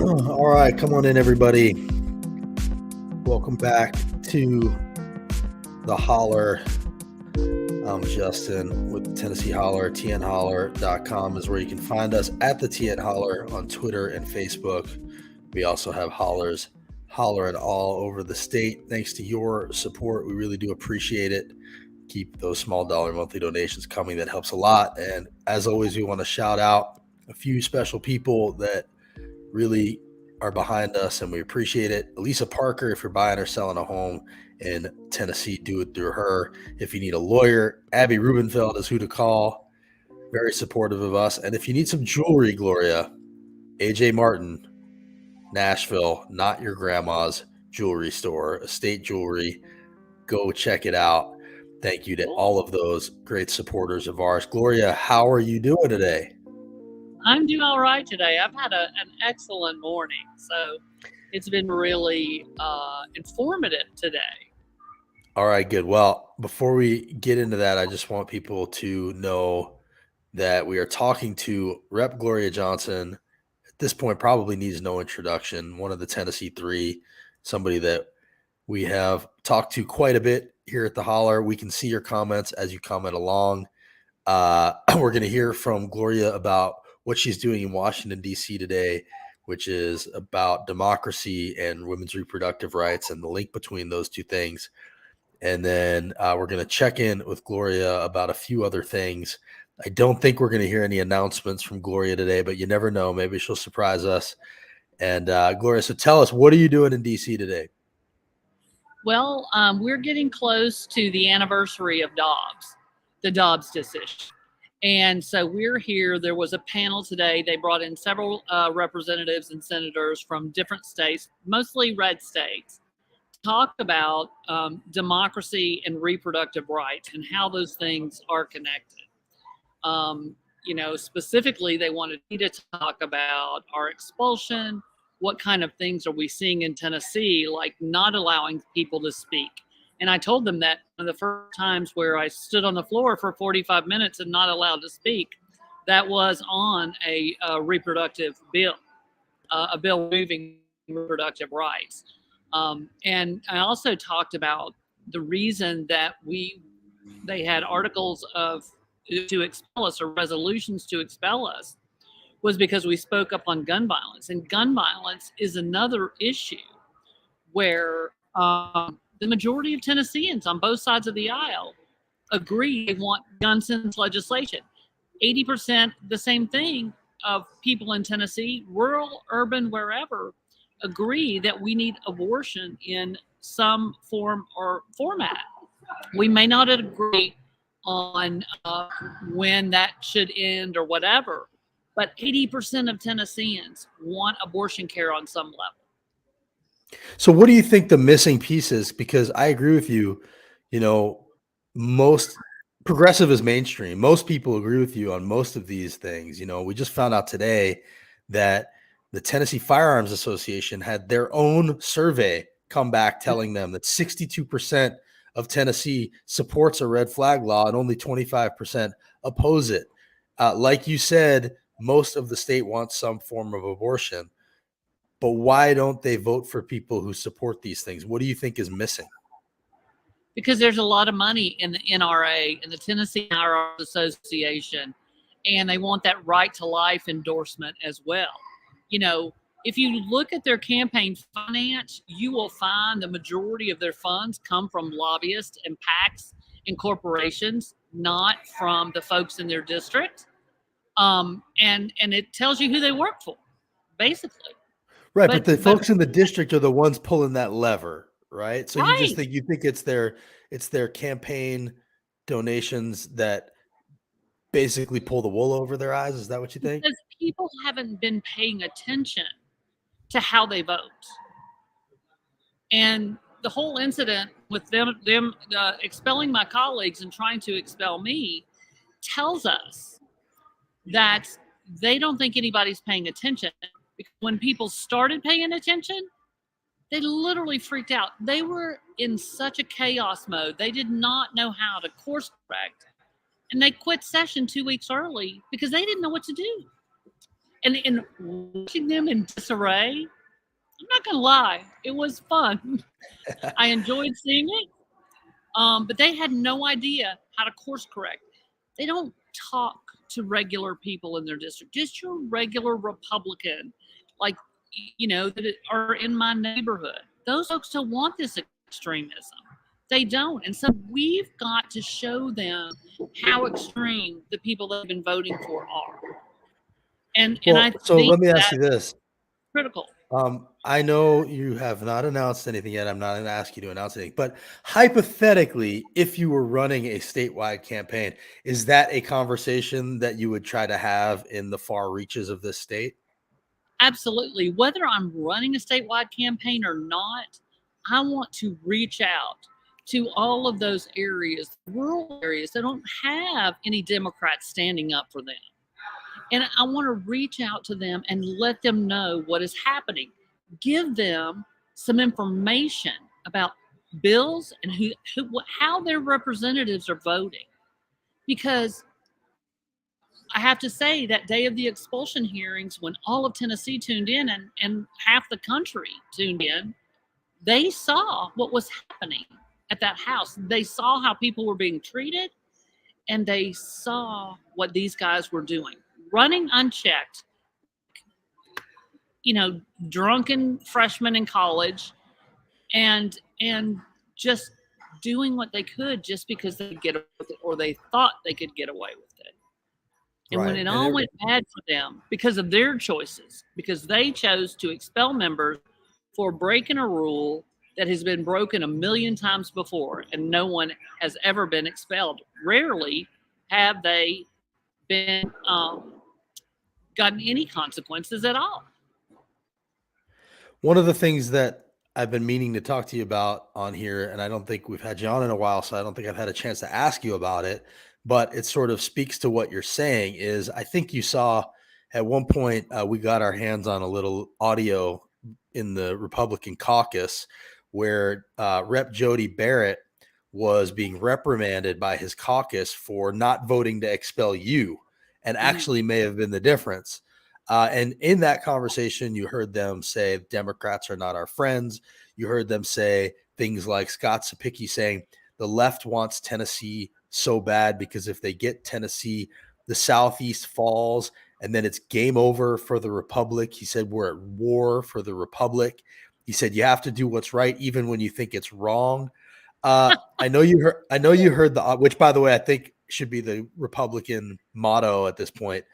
All right, come on in, everybody. Welcome back to the Holler. I'm Justin with the Tennessee Holler. TNHoller.com is where you can find us at the TN Holler on Twitter and Facebook. We also have hollers hollering all over the state. Thanks to your support, we really do appreciate it. Keep those small dollar monthly donations coming. That helps a lot. And as always, we want to shout out a few special people that really are behind us, and we appreciate it. Lisa Parker, if you're buying or selling a home in Tennessee, do it through her. If you need a lawyer, Abby Rubenfeld is who to call. Very supportive of us. And if you need some jewelry, Gloria, AJ Martin, Nashville, not your grandma's jewelry store, estate jewelry. Go check it out. Thank you to all of those great supporters of ours. Gloria, how are you doing today? I'm doing all right today. I've had an excellent morning, so it's been really informative today. All right, good. Well, before we get into that, I just want people to know that we are talking to Rep. Gloria Johnson. At this point, probably needs no introduction. One of the Tennessee Three, somebody that we have talked to quite a bit here at the Holler. We can see your comments as you comment along. We're going to hear from Gloria about what she's doing in Washington, D.C. today, which is about democracy and women's reproductive rights and the link between those two things. And then we're going to check in with Gloria about a few other things. I don't think we're going to hear any announcements from Gloria today, but you never know. Maybe she'll surprise us. And Gloria, so tell us, what are you doing in D.C. today? Well, we're getting close to the anniversary of the Dobbs decision. And so we're here. There was a panel today. They brought in several representatives and senators from different states, mostly red states, to talk about democracy and reproductive rights and how those things are connected. Specifically, they wanted me to talk about our expulsion. What kind of things are we seeing in Tennessee, like not allowing people to speak? And I told them that one of the first times where I stood on the floor for 45 minutes and not allowed to speak, that was on a reproductive bill, a bill moving reproductive rights. And I also talked about the reason that they had articles to expel us or resolutions to expel us was because we spoke up on gun violence. And gun violence is another issue where the majority of Tennesseans on both sides of the aisle agree they want gun sense legislation. 80%, the same thing, of people in Tennessee, rural, urban, wherever, agree that we need abortion in some form or format. We may not agree on when that should end or whatever, but 80% of Tennesseans want abortion care on some level. So what do you think the missing piece is? Because I agree with you, most progressive is mainstream. Most people agree with you on most of these things. We just found out today that the Tennessee Firearms Association had their own survey come back telling them that 62% of Tennessee supports a red flag law and only 25% oppose it. Like you said, most of the state wants some form of abortion. But why don't they vote for people who support these things? What do you think is missing? Because there's a lot of money in the NRA and the Tennessee Firearms Association, and they want that right to life endorsement as well. If you look at their campaign finance, you will find the majority of their funds come from lobbyists and PACs and corporations, not from the folks in their district. And it tells you who they work for, basically. Right, but the folks in the district are the ones pulling that lever, right? So right. you think it's their campaign donations that basically pull the wool over their eyes? Is that what you think? Because people haven't been paying attention to how they vote. And the whole incident with them expelling my colleagues and trying to expel me tells us that they don't think anybody's paying attention. Because when people started paying attention, they literally freaked out. They were in such a chaos mode. They did not know how to course correct. And they quit session 2 weeks early because they didn't know what to do. And watching them in disarray, I'm not gonna lie, it was fun. I enjoyed seeing it. But they had no idea how to course correct. They don't talk to regular people in their district, just your regular Republican, like, that are in my neighborhood. Those folks don't want this extremism. They don't. And so we've got to show them how extreme the people they've been voting for are. And I So think let me ask that's you this. critical. I know you have not announced anything yet. I'm not going to ask you to announce anything, but hypothetically, if you were running a statewide campaign, is that a conversation that you would try to have in the far reaches of this state? Absolutely. Whether I'm running a statewide campaign or not, I want to reach out to all of those areas, rural areas that don't have any Democrats standing up for them. And I want to reach out to them and let them know what is happening. Give them some information about bills and how their representatives are voting. Because I have to say, that day of the expulsion hearings, when all of Tennessee tuned in and half the country tuned in, they saw what was happening at that house. They saw how people were being treated, and they saw what these guys were doing, running unchecked, drunken freshmen in college, and just doing what they could just because they could get away with it, or they thought they could get away with it. And when it all went bad for them because of their choices, because they chose to expel members for breaking a rule that has been broken a million times before, and no one has ever been expelled. Rarely have they been gotten any consequences at all. One of the things that I've been meaning to talk to you about on here, and I don't think we've had you on in a while, so I don't think I've had a chance to ask you about it, but it sort of speaks to what you're saying. Is I think you saw at one point we got our hands on a little audio in the Republican caucus where Rep. Jody Barrett was being reprimanded by his caucus for not voting to expel you, and actually may have been the difference. And in that conversation, you heard them say Democrats are not our friends. You heard them say things like Scott Sapicki saying the left wants Tennessee so bad because if they get Tennessee, the Southeast falls and then it's game over for the Republic. He said we're at war for the Republic. He said you have to do what's right even when you think it's wrong. I know you heard the, which by the way I think should be the Republican motto at this point.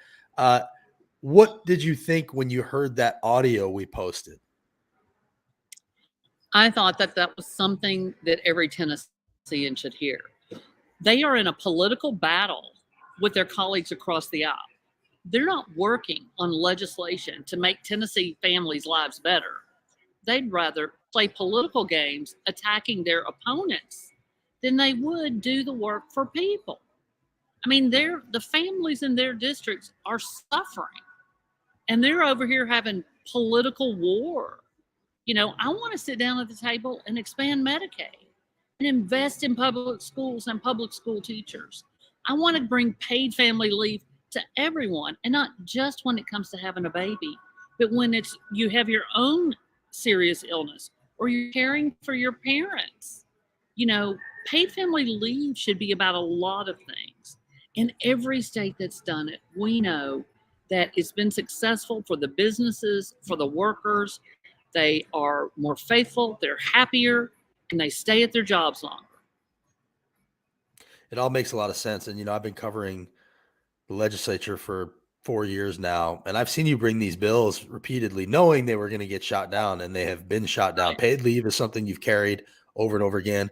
What did you think when you heard that audio we posted? I thought that was something that every Tennessean should hear. They are in a political battle with their colleagues across the aisle. They're not working on legislation to make Tennessee families' lives better. They'd rather play political games attacking their opponents than they would do the work for people. I mean, the families in their districts are suffering. And they're over here having political war. I want to sit down at the table and expand Medicaid and invest in public schools and public school teachers. I want to bring paid family leave to everyone, and not just when it comes to having a baby, but when you have your own serious illness or you're caring for your parents. Paid family leave should be about a lot of things. In every state that's done it, we know that it's been successful for the businesses, for the workers. They are more faithful, they're happier, and they stay at their jobs longer. It all makes a lot of sense. And, I've been covering the legislature for 4 years now, and I've seen you bring these bills repeatedly, knowing they were going to get shot down, and they have been shot down. Right. Paid leave is something you've carried over and over again.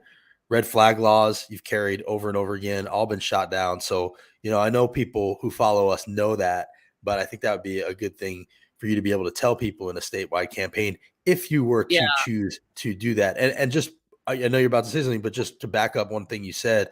Red flag laws you've carried over and over again, all been shot down. So, I know people who follow us know that. But I think that would be a good thing for you to be able to tell people in a statewide campaign if you were to choose to do that. And just, I know you're about to say something, but just to back up one thing you said,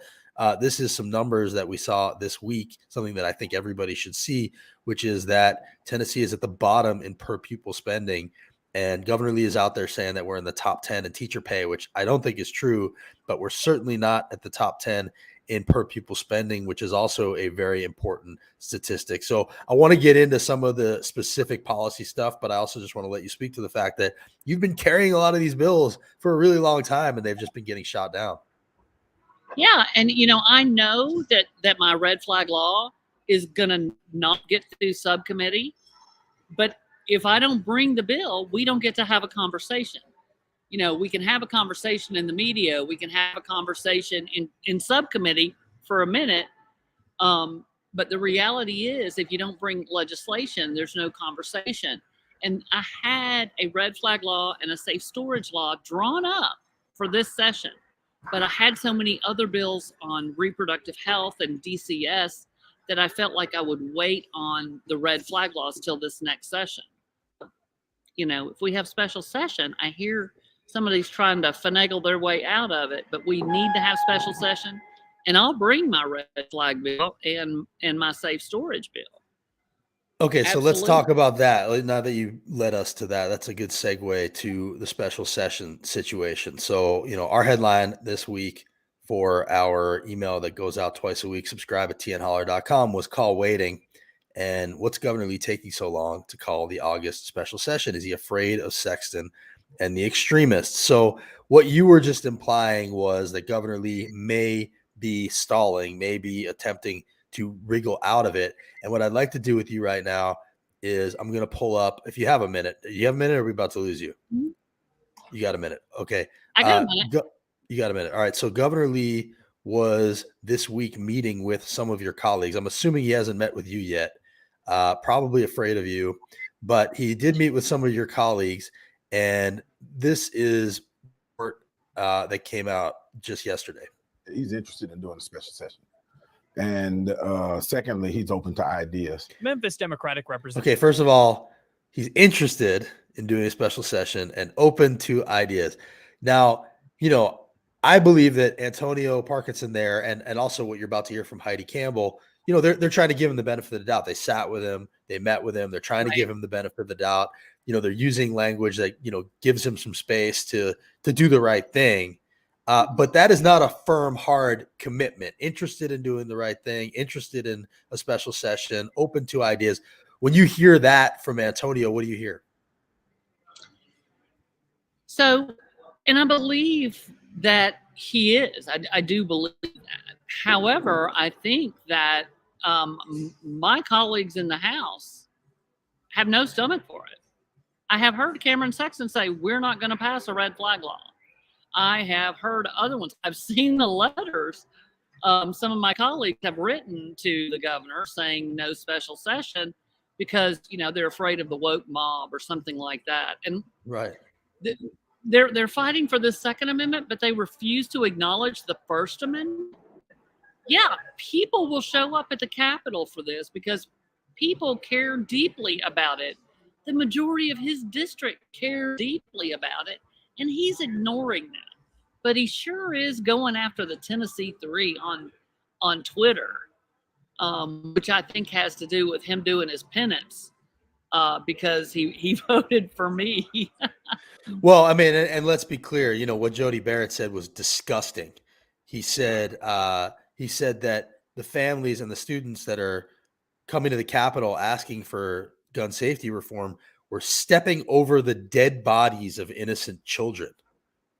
this is some numbers that we saw this week, something that I think everybody should see, which is that Tennessee is at the bottom in per pupil spending. And Governor Lee is out there saying that we're in the top 10 in teacher pay, which I don't think is true, but we're certainly not at the top 10 in per pupil spending, which is also a very important statistic. So I want to get into some of the specific policy stuff, but I also just want to let you speak to the fact that you've been carrying a lot of these bills for a really long time and they've just been getting shot down. Yeah, and I know that my red flag law is going to not get through subcommittee, but if I don't bring the bill, we don't get to have a conversation. We can have a conversation in the media, we can have a conversation in subcommittee for a minute, but the reality is, if you don't bring legislation, there's no conversation. And I had a red flag law and a safe storage law drawn up for this session, but I had so many other bills on reproductive health and DCS that I felt like I would wait on the red flag laws till this next session. If we have special session, I hear somebody's trying to finagle their way out of it, but we need to have special session, and I'll bring my red flag bill and my safe storage bill. Okay, so let's talk about that. Now that you led us to that, that's a good segue to the special session situation. So, our headline this week for our email that goes out twice a week, subscribe at tnholler.com, was call waiting. And what's Governor Lee taking so long to call the August special session? Is he afraid of Sexton and the extremists? So what you were just implying was that Governor Lee may be stalling, may be attempting to wriggle out of it. And what I'd like to do with you right now is I'm going to pull up, if you have a minute. Do you have a minute, or are we about to lose you? Mm-hmm. You got a minute. Okay. I got a minute. You got a minute. All right. So Governor Lee was this week meeting with some of your colleagues. I'm assuming he hasn't met with you yet. Probably afraid of you, but he did meet with some of your colleagues, and this is that came out just yesterday. He's interested in doing a special session, and secondly, he's open to ideas. Memphis Democratic representative. Okay, first of all, he's interested in doing a special session and open to ideas. Now, I believe that Antonio Parkinson there, and also what you're about to hear from Heidi Campbell, they're trying to give him the benefit of the doubt. They sat with him, they met with him, they're trying to give him the benefit of the doubt. They're using language that, gives him some space to do the right thing. But that is not a firm, hard commitment. Interested in doing the right thing, interested in a special session, open to ideas. When you hear that from Antonio, what do you hear? So, and I believe that he is. I do believe that. However, I think that my colleagues in the House have no stomach for it. I have heard Cameron Sexton say, we're not going to pass a red flag law. I have heard other ones. I've seen the letters some of my colleagues have written to the governor saying no special session because, they're afraid of the woke mob or something like that. And right. They're fighting for the Second Amendment, but they refuse to acknowledge the First Amendment. Yeah, people will show up at the Capitol for this because people care deeply about it. The majority of his district care deeply about it, and he's ignoring that. But he sure is going after the Tennessee 3 on Twitter, which I think has to do with him doing his penance because he voted for me. Well, I mean, and let's be clear, what Jody Barrett said was disgusting. He said that the families and the students that are coming to the Capitol asking for gun safety reform were stepping over the dead bodies of innocent children.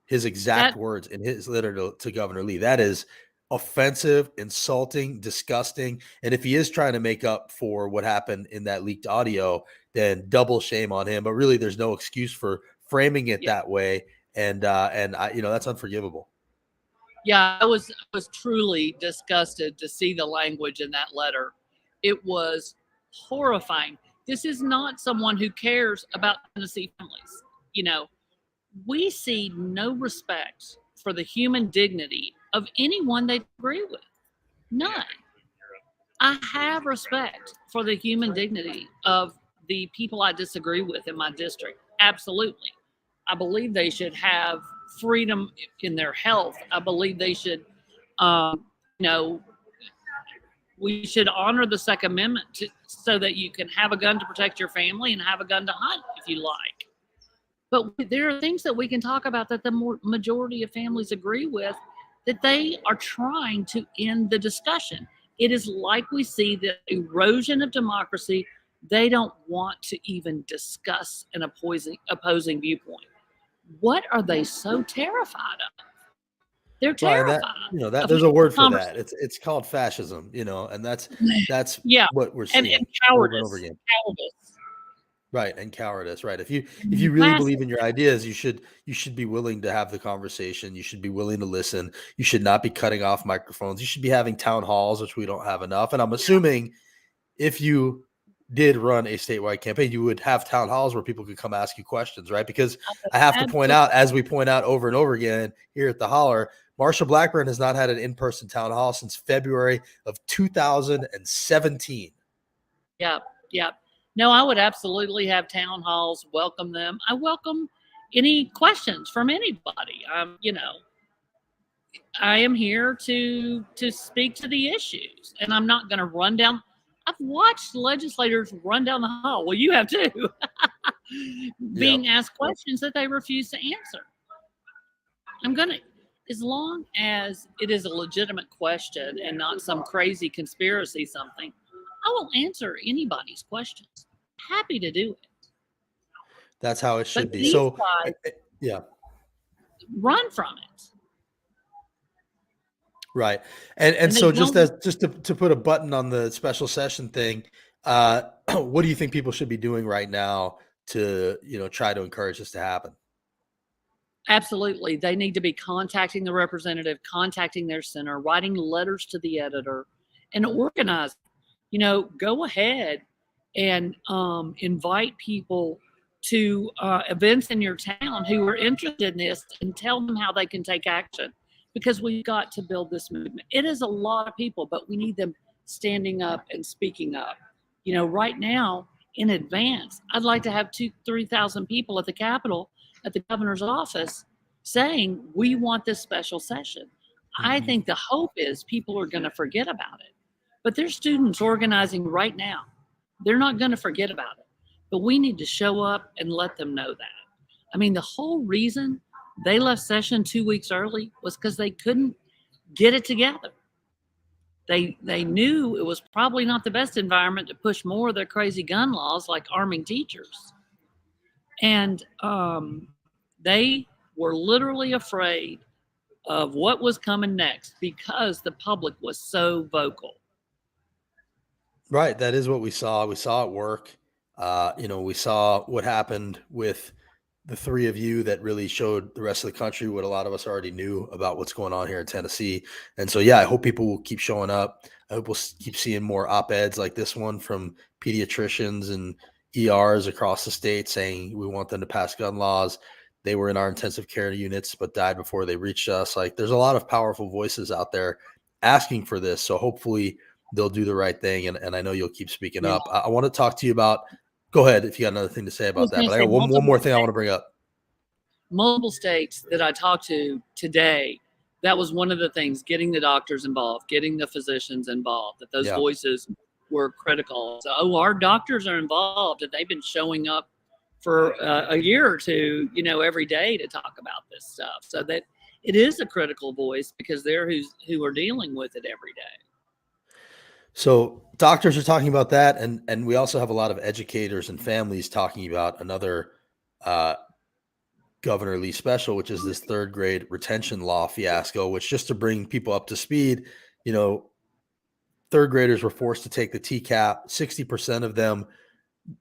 His exact words in his letter to Governor Lee. That is offensive, insulting, disgusting. And if he is trying to make up for what happened in that leaked audio, then double shame on him. But really, there's no excuse for framing it that way. And I, that's unforgivable. Yeah, I was truly disgusted to see the language in that letter. It was horrifying. This is not someone who cares about Tennessee families. We see no respect for the human dignity of anyone they agree with. None. I have respect for the human dignity of the people I disagree with in my district. Absolutely. I believe they should have freedom in their health. I believe they should, we should honor the Second Amendment so that you can have a gun to protect your family and have a gun to hunt if you like. But there are things that we can talk about that the majority of families agree with that they are trying to end the discussion. It is like we see the erosion of democracy. They don't want to even discuss an opposing viewpoint. What are they so terrified of? They're terrified. That there's a word for that. It's called fascism, and that's yeah, what we're seeing and cowardice, over and over again. Cowardice. Right, and cowardice. Right. If you really believe in your ideas, you should be willing to have the conversation. You should be willing to listen. You should not be cutting off microphones. You should be having town halls, which we don't have enough. And I'm assuming if you did run a statewide campaign, you would have town halls where people could come ask you questions, right? Because I have to point out, as we point out over and over again here at the Holler, Marsha Blackburn has not had an in-person town hall since February of 2017. Yep. No, I would absolutely have town halls, welcome them. I welcome any questions from anybody. I am here to speak to the issues, and I'm not going to run down. I've watched legislators run down the hall. Well, you have too, being asked questions that they refuse to answer. As long as it is a legitimate question and not some crazy conspiracy something, I will answer anybody's questions. Happy to do it. That's how it should be. So, run from it. Right. And so just to put a button on the special session thing, what do you think people should be doing right now to, try to encourage this to happen? Absolutely. They need to be contacting the representative, contacting their center, writing letters to the editor, and organizing. Go ahead and invite people to events in your town who are interested in this and tell them how they can take action, because we've got to build this movement. It is a lot of people, but we need them standing up and speaking up. Right now, in advance, I'd like to have 2,000-3,000 people at the Capitol, at the governor's office, saying, we want this special session. Mm-hmm. I think the hope is people are going to forget about it. But there's students organizing right now. They're not going to forget about it. But we need to show up and let them know that. The whole reason they left session 2 weeks early was because they couldn't get it together. They knew it was probably not the best environment to push more of their crazy gun laws, like arming teachers. And they were literally afraid of what was coming next because the public was so vocal. Right. That is what we saw. We saw it work. We saw what happened with the three of you that really showed the rest of the country what a lot of us already knew about what's going on here in Tennessee. And so, I hope people will keep showing up. I hope we'll keep seeing more op-eds like this one from pediatricians and ERs across the state saying we want them to pass gun laws. They were in our intensive care units, but died before they reached us. Like, there's a lot of powerful voices out there asking for this. So hopefully they'll do the right thing. And I know you'll keep speaking up. I want to talk to you about, go ahead if you got another thing to say about that, but I got one more thing I want to bring up. Multiple states that I talked to today, that was one of the things, getting the doctors involved, getting the physicians involved, that those voices were critical. So, our doctors are involved, and they've been showing up for a year or two, every day to talk about this stuff. So that it is a critical voice because they're who are dealing with it every day. So doctors are talking about that. And we also have a lot of educators and families talking about another Governor Lee special, which is this third grade retention law fiasco, which, just to bring people up to speed, third graders were forced to take the TCAP. 60% of them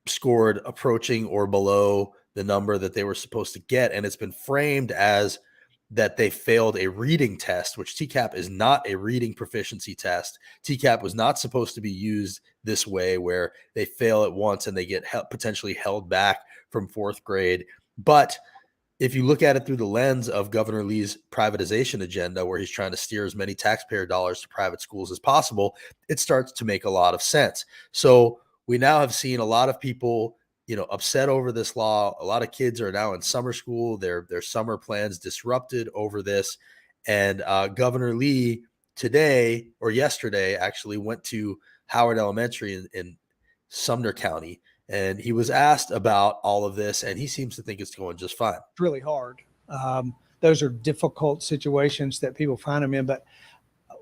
scored approaching or below the number that they were supposed to get. And it's been framed as that they failed a reading test, which TCAP is not a reading proficiency test. TCAP was not supposed to be used this way, where they fail it once and they get potentially held back from fourth grade. But if you look at it through the lens of Governor Lee's privatization agenda, where he's trying to steer as many taxpayer dollars to private schools as possible, it starts to make a lot of sense. So we now have seen a lot of people, upset over this law. A lot of kids are now in summer school, their summer plans disrupted over this. And Governor Lee today, or yesterday actually, went to Howard Elementary in Sumner County, and he was asked about all of this, and he seems to think it's going just fine. Really hard. those are difficult situations that people find them in. But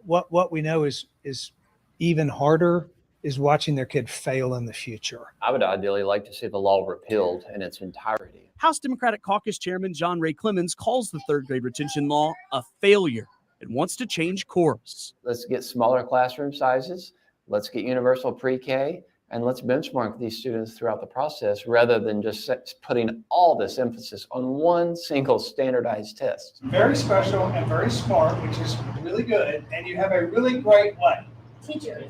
what we know is even harder is watching their kid fail in the future. I would ideally like to see the law repealed in its entirety. House Democratic Caucus Chairman John Ray Clemens calls the third grade retention law a failure and wants to change course. Let's get smaller classroom sizes. Let's get universal pre-K, and let's benchmark these students throughout the process rather than just putting all this emphasis on one single standardized test. Very special and very smart, which is really good. And you have a really great what? Teacher.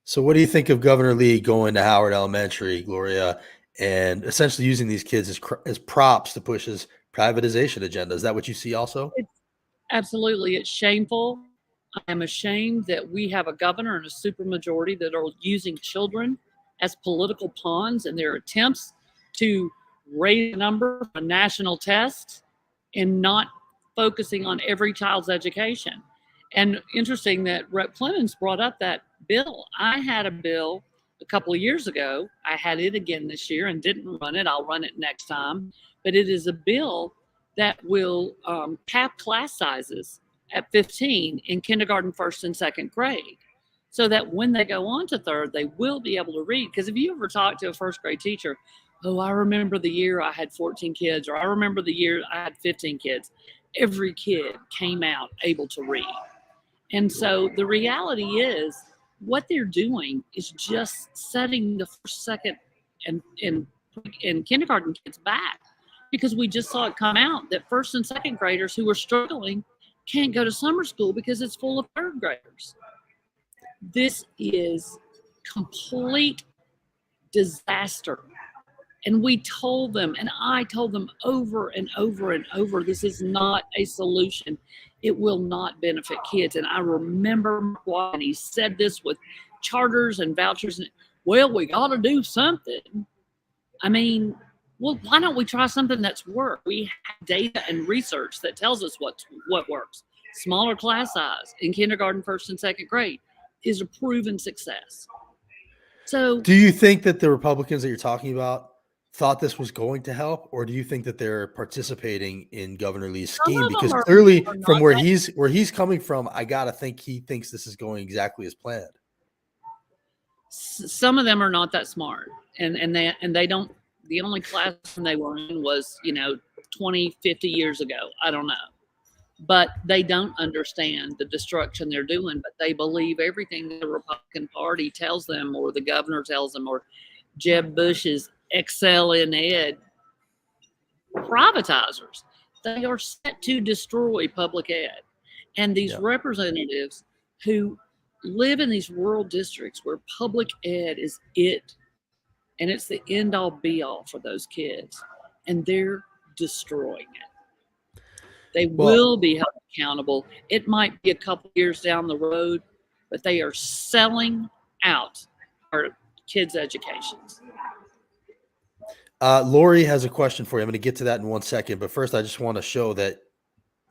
So what do you think of Governor Lee going to Howard Elementary, Gloria, and essentially using these kids as props to push his privatization agenda? Is that what you see also? Absolutely. It's shameful. I am ashamed that we have a governor and a supermajority that are using children as political pawns in their attempts to raise the number for a national test and not focusing on every child's education. And interesting that Rep. Clemens brought up that bill. I had a bill a couple of years ago. I had it again this year and didn't run it. I'll run it next time. But it is a bill that will cap class sizes at 15 in kindergarten, first and second grade, so that when they go on to third, they will be able to read. Because if you ever talk to a first grade teacher, oh, I remember the year I had 14 kids, or I remember the year I had 15 kids, every kid came out able to read. And so the reality is what they're doing is just setting the first, second, and kindergarten kids back, because we just saw it come out that first and second graders who are struggling can't go to summer school because it's full of third graders. This is complete disaster. And we told them, and I told them over and over and over, this is not a solution. It will not benefit kids. And I remember when he said this with charters and vouchers, and well, we got to do something. I mean, well, why don't we try something that's worked? We have data and research that tells us what works. Smaller class size in kindergarten, first and second grade is a proven success. So do you think that the Republicans that you're talking about thought this was going to help, or do you think that they're participating in Governor Lee's scheme? Because clearly from where he's coming from, I gotta think he thinks this is going exactly as planned. Some of them are not that smart, and they don't. The only classroom they were in was 20, 50 years ago. I don't know, but they don't understand the destruction they're doing. But they believe everything the Republican Party tells them, or the governor tells them, or Jeb Bush's Excel in Ed privatizers. They are set to destroy public ed. And these representatives who live in these rural districts where public ed is it, and it's the end all be all for those kids, and they're destroying it. They will be held accountable. It might be a couple years down the road, but they are selling out our kids' educations. Lori has a question for you. I'm going to get to that in 1 second, but first I just want to show that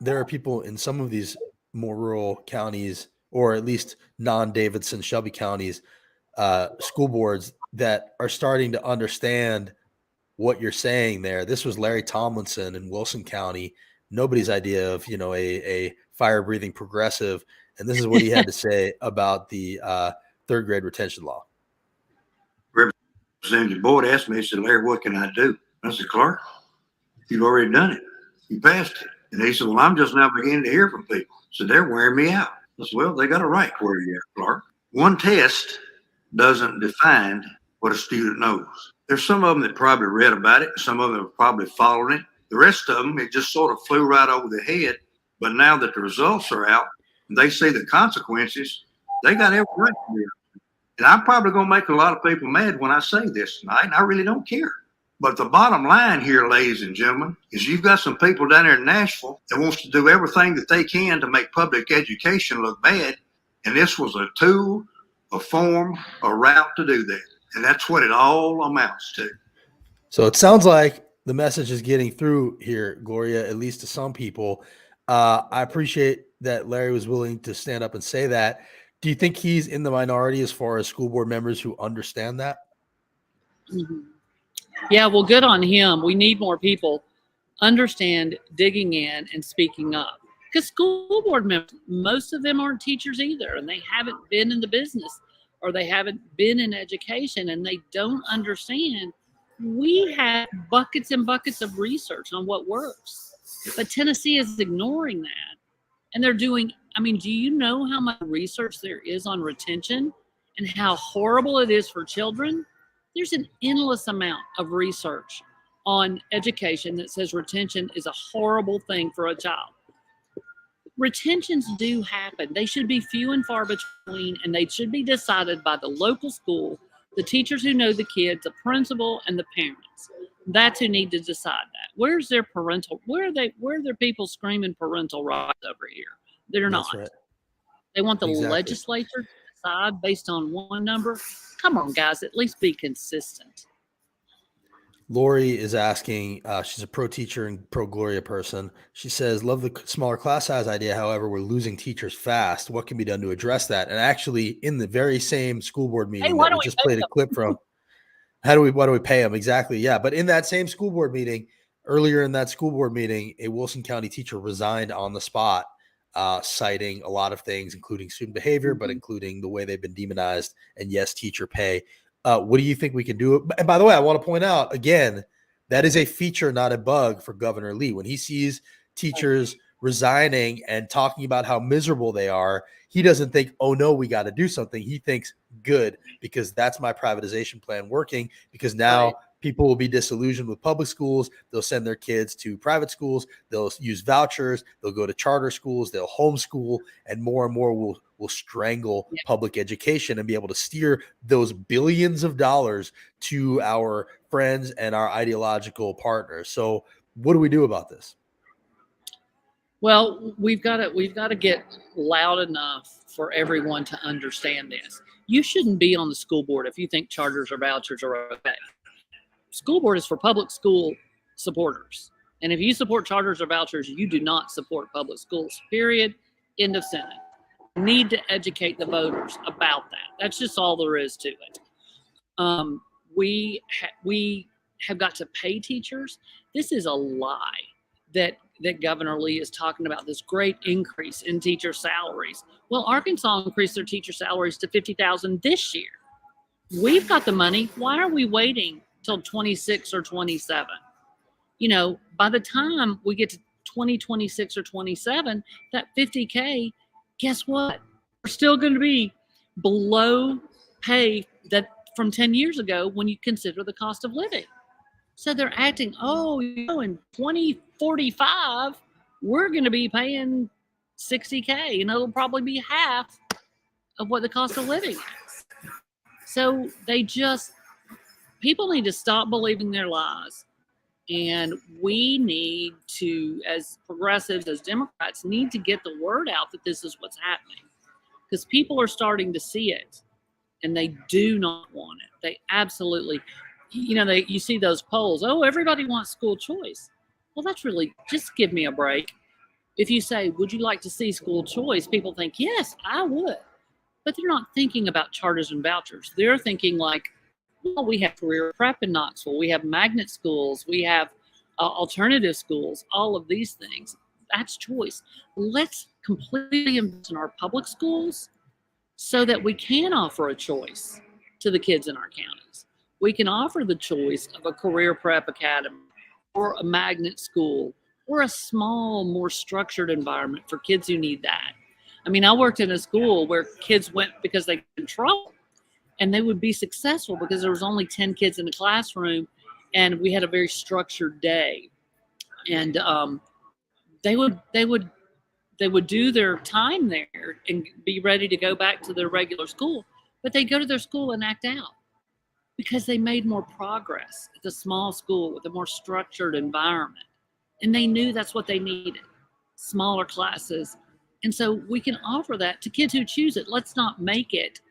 there are people in some of these more rural counties, or at least non-Davidson, Shelby counties, school boards that are starting to understand what you're saying there. This was Larry Tomlinson in Wilson County, nobody's idea of, a fire-breathing progressive, and this is what he had to say about the third grade retention law. Representative Boyd asked me, he said, Larry, what can I do? I said, Clark, you've already done it. You passed it. And he said, well, I'm just now beginning to hear from people. So they're wearing me out. I said, well, they got a right to wear you out, Clark. One test doesn't define what a student knows. There's some of them that probably read about it. Some of them have probably followed it. The rest of them, it just sort of flew right over their head. But now that the results are out, and they see the consequences, they got every right to do it. And I'm probably going to make a lot of people mad when I say this tonight, and I really don't care. But the bottom line here, ladies and gentlemen, is you've got some people down there in Nashville that wants to do everything that they can to make public education look bad. And this was a tool, a form, a route to do that. And that's what it all amounts to. So it sounds like the message is getting through here, Gloria, at least to some people. I appreciate that Larry was willing to stand up and say that. Do you think he's in the minority as far as school board members who understand that? Mm-hmm. Yeah, well, good on him. We need more people. understand digging in and speaking up. Because school board members, most of them aren't teachers either, and they haven't been in the business or they haven't been in education, and they don't understand. We have buckets and buckets of research on what works, but Tennessee is ignoring that. And they're doing, I mean, do you know how much research there is on retention and how horrible it is for children? There's an endless amount of research on education that says retention is a horrible thing for a child. Retentions do happen. They should be few and far between, and they should be decided by the local school, the teachers who know the kids, the principal, and the parents. That's who need to decide that. Where's their parental? Where are their people screaming parental rights over here? They're not. That's right. They want the Exactly. legislature to decide based on one number. Come on, guys, at least be consistent. Lori is asking, she's a pro teacher and pro Gloria person. She says, love the smaller class size idea. However, we're losing teachers fast. What can be done to address that? And actually, in the very same school board meeting that we just played a clip from, why do we pay them? Exactly. Yeah. But in that same school board meeting, earlier in that school board meeting, a Wilson County teacher resigned on the spot, citing a lot of things, including student behavior, but including the way they've been demonized. And yes, teacher pay. What do you think we can do? And by the way, I want to point out again, that is a feature, not a bug for Governor Lee. When he sees teachers resigning and talking about how miserable they are, he doesn't think, oh no, we got to do something. He thinks, good, because that's my privatization plan working, because now people will be disillusioned with public schools. They'll send their kids to private schools. They'll use vouchers. They'll go to charter schools. They'll homeschool, and more will strangle public education and be able to steer those billions of dollars to our friends and our ideological partners. So what do we do about this? Well, we've got to get loud enough for everyone to understand this. You shouldn't be on the school board if you think charters or vouchers are okay. School board is for public school supporters. And if you support charters or vouchers, you do not support public schools, period. End of sentence. Need to educate the voters about that. That's just all there is to it. We have got to pay teachers. This is a lie that Governor Lee is talking about, this great increase in teacher salaries. Well, Arkansas increased their teacher salaries to $50,000 this year. We've got the money. Why are we waiting till 26 or 27? You know, by the time we get to 2026 or 27, that 50K, guess what? We're still going to be below pay that from 10 years ago when you consider the cost of living. So they're acting, oh, you know, in 2045, we're going to be paying $60K, and it'll probably be half of what the cost of living is. So people need to stop believing their lies. And we need to, as progressives, as Democrats, need to get the word out that this is what's happening. Because people are starting to see it, and they do not want it. They absolutely, you know, you see those polls, oh, everybody wants school choice. Well, that's really, just give me a break. If you say, would you like to see school choice? People think, yes, I would. But they're not thinking about charters and vouchers. They're thinking like, well, we have career prep in Knoxville. We have magnet schools. We have alternative schools, all of these things. That's choice. Let's completely invest in our public schools so that we can offer a choice to the kids in our counties. We can offer the choice of a career prep academy or a magnet school or a small, more structured environment for kids who need that. I mean, I worked in a school where kids went because they got in trouble. And they would be successful because there was only 10 kids in the classroom, and we had a very structured day. And they would do their time there and be ready to go back to their regular school, but they go to their school and act out because they made more progress at the small school with a more structured environment, and they knew that's what they needed, smaller classes. And so we can offer that to kids who choose it. Let's not make it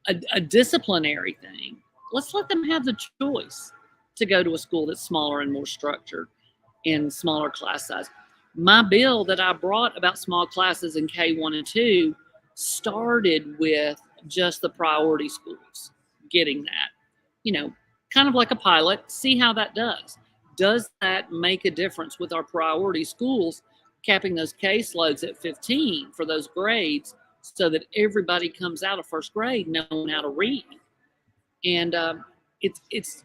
a disciplinary thing. Let's let them have the choice to go to a school that's smaller and more structured and smaller class size. My bill that I brought about small classes in K1 and 2 started with just the priority schools getting that, you know, kind of like a pilot, see how that does. Does that make a difference with our priority schools, capping those caseloads at 15 for those grades so that everybody comes out of first grade knowing how to read? And it's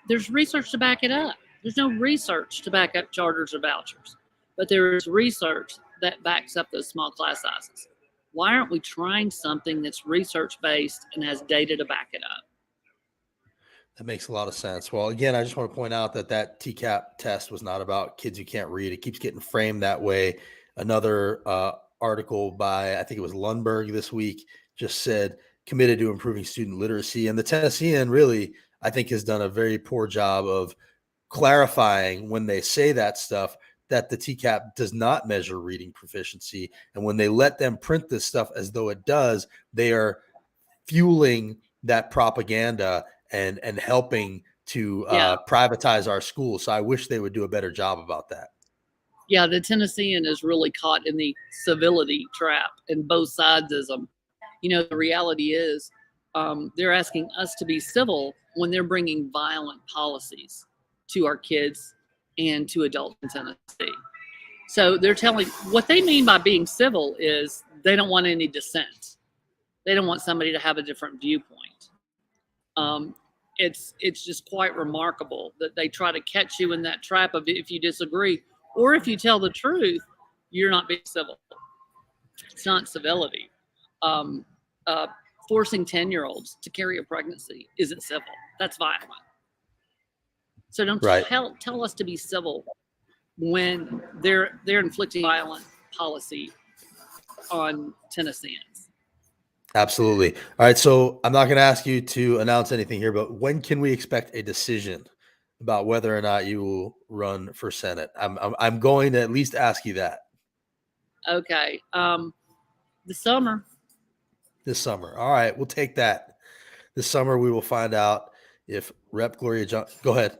there's research to back it up. There's no research to back up charters or vouchers, but there is research that backs up those small class sizes. Why aren't we trying something that's research based and has data to back it up? That makes a lot of sense. Well, again, I just want to point out that TCAP test was not about kids who can't read. It keeps getting framed that way. Another article by, I think it was Lundberg this week, just said committed to improving student literacy. And the Tennessean really, I think, has done a very poor job of clarifying when they say that stuff that the TCAP does not measure reading proficiency. And when they let them print this stuff as though it does, they are fueling that propaganda and helping to privatize our schools. So I wish they would do a better job about that. Yeah, the Tennessean is really caught in the civility trap, and both sides is them. You know, the reality is they're asking us to be civil when they're bringing violent policies to our kids and to adults in Tennessee. So they're telling, what they mean by being civil is they don't want any dissent. They don't want somebody to have a different viewpoint. It's just quite remarkable that they try to catch you in that trap of, if you disagree or if you tell the truth, you're not being civil. It's not civility. Forcing 10-year-olds to carry a pregnancy isn't civil. That's violent. So don't tell us to be civil when they're inflicting violent policy on Tennesseans. Absolutely. All right. So I'm not going to ask you to announce anything here, but when can we expect a decision about whether or not you will run for Senate? I'm going to at least ask you that. Okay. This summer. This summer. All right. We'll take that. This summer, we will find out if Rep. Gloria Johnson. Go ahead.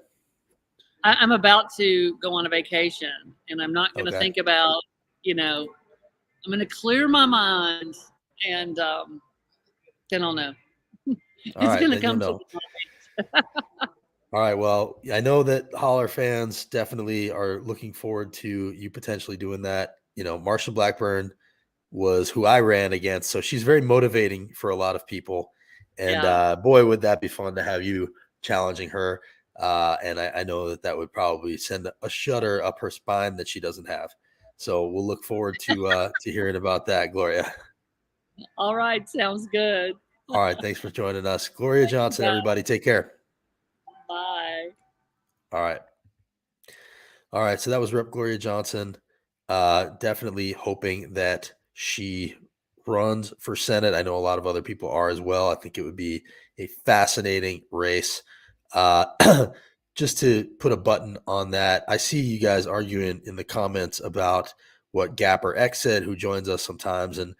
I'm about to go on a vacation, and I'm not going to think about, I'm going to clear my mind, and then I'll know. It's going to come to All right. Well, I know that Holler fans definitely are looking forward to you potentially doing that. You know, Marsha Blackburn was who I ran against, so she's very motivating for a lot of people. And boy, would that be fun to have you challenging her. And I know that would probably send a shudder up her spine that she doesn't have. So we'll look forward to hearing about that, Gloria. All right. Sounds good. All right. Thanks for joining us. Gloria Johnson, everybody. Take care. Bye. All right. All right. So that was Rep. Gloria Johnson. Definitely hoping that she runs for Senate. I know a lot of other people are as well. I think it would be a fascinating race. Just to put a button on that, I see you guys arguing in the comments about what Gapper X said, who joins us sometimes. And,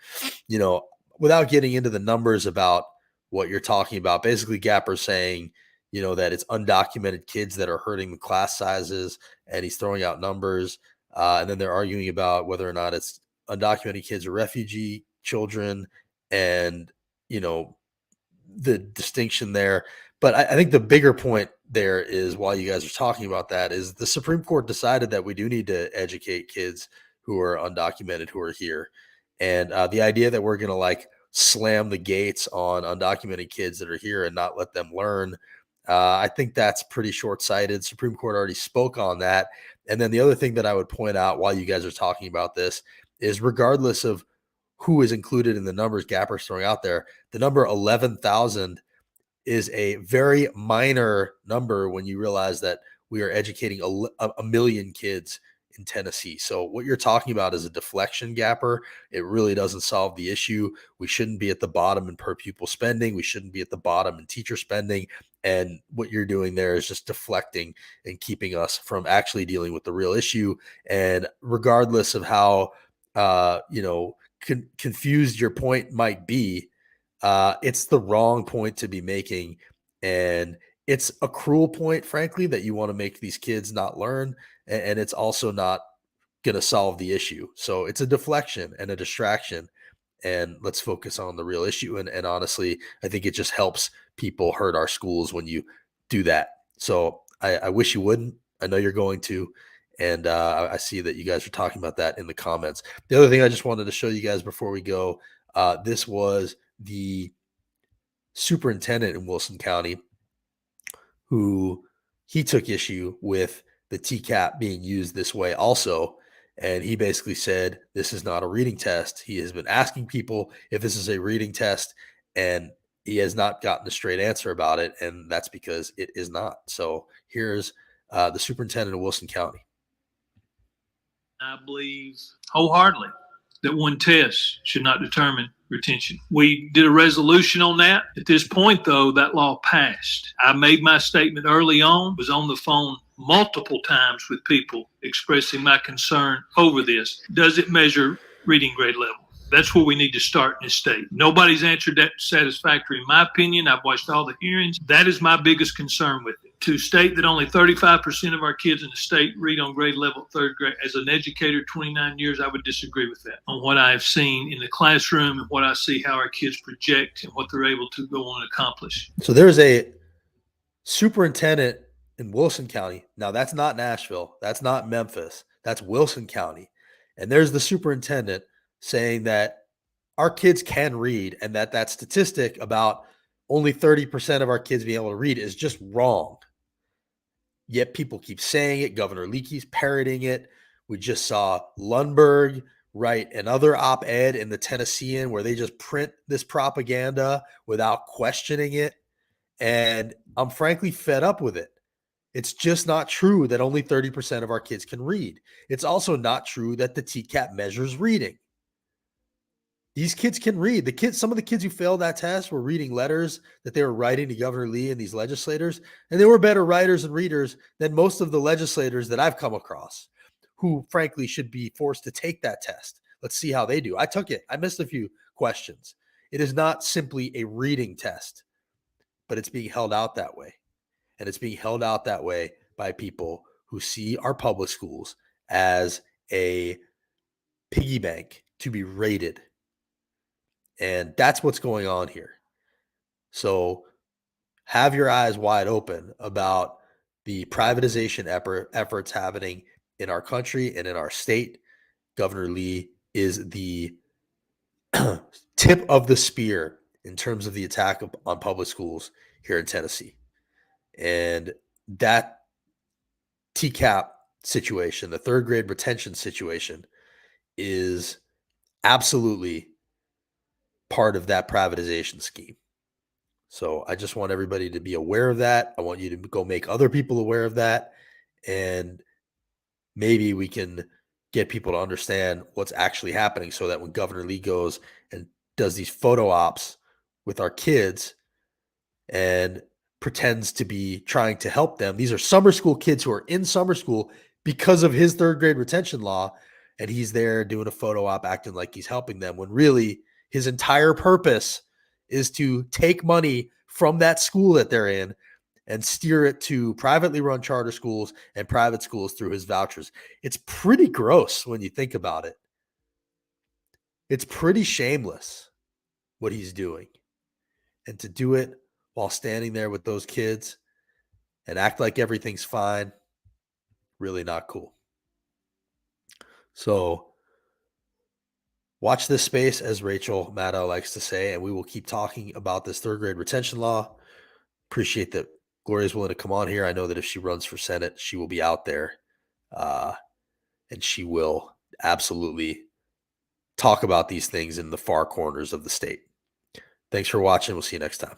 without getting into the numbers about what you're talking about, basically Gapper's saying, that it's undocumented kids that are hurting the class sizes, and he's throwing out numbers. And then they're arguing about whether or not it's undocumented kids or refugee children and, the distinction there. But I think the bigger point there is, while you guys are talking about that, is the Supreme Court decided that we do need to educate kids who are undocumented, who are here. And the idea that we're going to slam the gates on undocumented kids that are here and not let them learn, I think that's pretty short-sighted. Supreme Court already spoke on that. And then the other thing that I would point out while you guys are talking about this is, regardless of who is included in the numbers Gapper's throwing out there, the number 11,000 is a very minor number when you realize that we are educating a million kids in Tennessee. So what you're talking about is a deflection, Gapper. It really doesn't solve the issue. We shouldn't be at the bottom in per pupil spending. We shouldn't be at the bottom in teacher spending. And what you're doing there is just deflecting and keeping us from actually dealing with the real issue. And regardless of how, confused your point might be, it's the wrong point to be making. And it's a cruel point, frankly, that you want to make these kids not learn. And it's also not going to solve the issue. So it's a deflection and a distraction. And let's focus on the real issue. And honestly, I think it just helps people hurt our schools when you do that. So I wish you wouldn't. I know you're going to. And I see that you guys are talking about that in the comments. The other thing I just wanted to show you guys before we go, this was the superintendent in Wilson County who he took issue with the TCAP being used this way also. And he basically said, this is not a reading test. He has been asking people if this is a reading test, and he has not gotten a straight answer about it. And that's because it is not. So here's the superintendent of Wilson County. I believe wholeheartedly that one test should not determine retention. We did a resolution on that. At this point, though, that law passed. I made my statement early on, was on the phone multiple times with people expressing my concern over this. Does it measure reading grade level? That's where we need to start in this state. Nobody's answered that satisfactory, in my opinion. I've watched all the hearings. That is my biggest concern with it. To state that only 35% of our kids in the state read on grade level third grade, as an educator, 29 years, I would disagree with that. On what I have seen in the classroom and what I see how our kids project and what they're able to go on and accomplish. So there's a superintendent in Wilson County. Now, that's not Nashville. That's not Memphis. That's Wilson County. And there's the superintendent saying that our kids can read, and that statistic about only 30% of our kids being able to read is just wrong. Yet people keep saying it. Governor Lee keeps parroting it. We just saw Lundberg write another op-ed in the Tennessean where they just print this propaganda without questioning it. And I'm frankly fed up with it. It's just not true that only 30% of our kids can read. It's also not true that the TCAP measures reading. These kids can read. Some of the kids who failed that test were reading letters that they were writing to Governor Lee and these legislators, and they were better writers and readers than most of the legislators that I've come across, who frankly should be forced to take that test. Let's see how they do. I took it. I missed a few questions. It is not simply a reading test, but it's being held out that way. And it's being held out that way by people who see our public schools as a piggy bank to be rated. And that's what's going on here. So have your eyes wide open about the privatization efforts happening in our country and in our state. Governor Lee is the tip of the spear in terms of the attack on public schools here in Tennessee. And that TCAP situation, the third grade retention situation, is absolutely part of that privatization scheme. So I just want everybody to be aware of that. I want you to go make other people aware of that. And maybe we can get people to understand what's actually happening so that when Governor Lee goes and does these photo ops with our kids and pretends to be trying to help them. These are summer school kids who are in summer school because of his third grade retention law. And he's there doing a photo op acting like he's helping them when really his entire purpose is to take money from that school that they're in and steer it to privately run charter schools and private schools through his vouchers. It's pretty gross when you think about it. It's pretty shameless what he's doing. And to do it while standing there with those kids and act like everything's fine, really not cool. So watch this space, as Rachel Maddow likes to say, and we will keep talking about this third grade retention law. Appreciate that Gloria's willing to come on here. I know that if she runs for Senate, she will be out there and she will absolutely talk about these things in the far corners of the state. Thanks for watching. We'll see you next time.